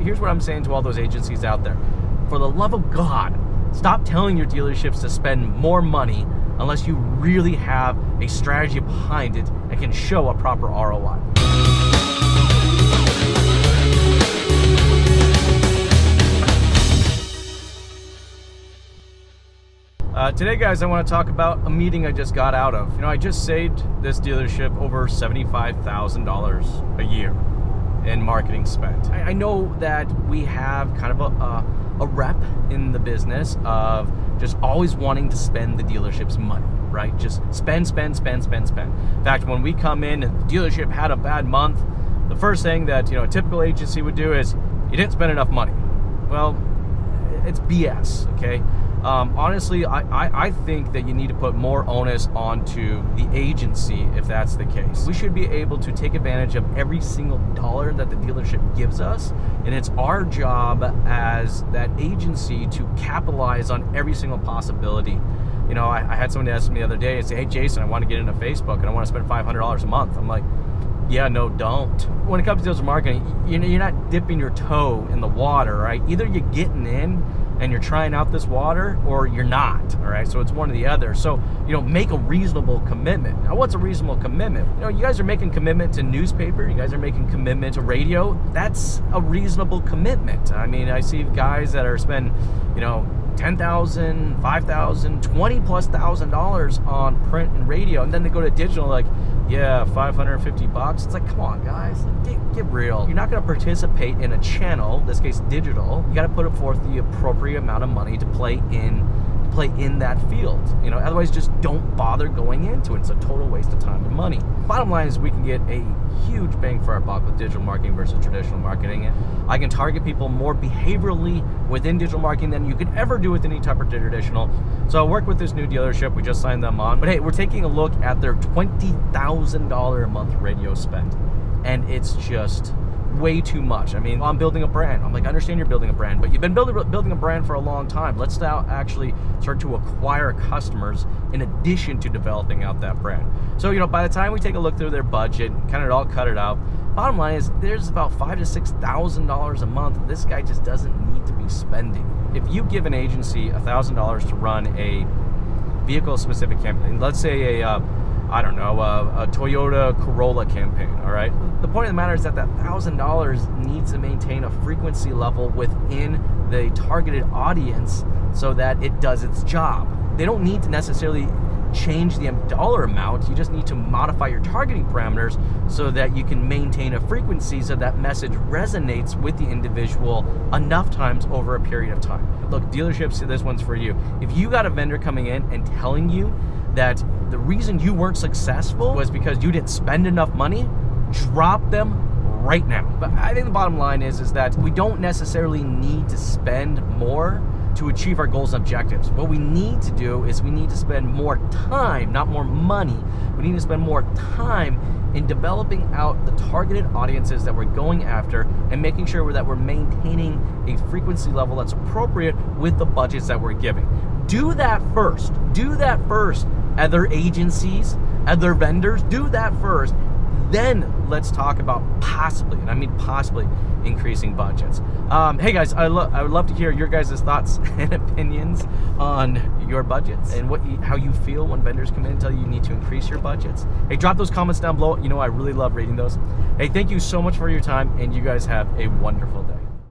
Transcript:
Here's what I'm saying to all those agencies out there. For the love of God, stop telling your dealerships to spend more money unless you really have a strategy behind it and can show a proper ROI. Today, guys, I want to talk about a meeting I just got out of. I just saved this dealership over $75,000 a year in marketing spent. I know that we have kind of a rep in the business of just always wanting to spend the dealership's money, right? Just spend, spend, spend, spend, spend. In fact, when we come in and the dealership had a bad month, the first thing that a typical agency would do is, you didn't spend enough money. Well, it's BS, okay? Honestly, I think that you need to put more onus onto the agency if that's the case. We should be able to take advantage of every single dollar that the dealership gives us, and it's our job as that agency to capitalize on every single possibility. I had someone ask me the other day and say, hey, Jason, I want to get into Facebook and I want to spend $500 a month. I'm like, yeah, no, don't. When it comes to digital marketing, you're not dipping your toe in the water, right? Either you're getting in and you're trying out this water, or you're not, all right? So it's one or the other. So, make a reasonable commitment. Now, what's a reasonable commitment? You guys are making commitment to newspaper, you guys are making commitment to radio. That's a reasonable commitment. I mean, I see guys that are spending, $10,000, $5,000, $20,000+ on print and radio, and then they go to digital like, yeah, $550. It's like, come on, guys, get real. You're not going to participate in a channel, in this case digital. You got to put forth the appropriate amount of money to play in that field. Otherwise, just don't bother going into it. It's a total waste of time and money. Bottom line is, we can get a huge bang for our buck with digital marketing versus traditional marketing. I can target people more behaviorally within digital marketing than you could ever do with any type of traditional. So I work with this new dealership. We just signed them on. But hey, we're taking a look at their $20,000 a month radio spend, and it's just way too much. I mean, I'm building a brand. I'm like, I understand you're building a brand, but you've been building a brand for a long time. Let's now actually start to acquire customers in addition to developing out that brand. So, by the time we take a look through their budget, kind of all cut it out, bottom line is there's about $5,000 to $6,000 a month this guy just doesn't need to be spending. If you give an agency $1,000 to run a vehicle-specific campaign, let's say a Toyota Corolla campaign, all right? The point of the matter is that $1,000 needs to maintain a frequency level within the targeted audience so that it does its job. They don't need to necessarily change the dollar amount. You just need to modify your targeting parameters so that you can maintain a frequency so that message resonates with the individual enough times over a period of time. Look, dealerships, this one's for you. If you got a vendor coming in and telling you that the reason you weren't successful was because you didn't spend enough money, drop them right now. But I think the bottom line is that we don't necessarily need to spend more to achieve our goals and objectives. What we need to do is we need to spend more time, not more money. We need to spend more time in developing out the targeted audiences that we're going after and making sure that we're maintaining a frequency level that's appropriate with the budgets that we're giving. Do that first. Do that first. Other agencies, other vendors, do that first. Then let's talk about possibly, and I mean possibly, increasing budgets. Hey guys, I would love to hear your guys' thoughts and opinions on your budgets and how you feel when vendors come in and tell you need to increase your budgets. Hey, drop those comments down below. I really love reading those. Hey, thank you so much for your time, and you guys have a wonderful day.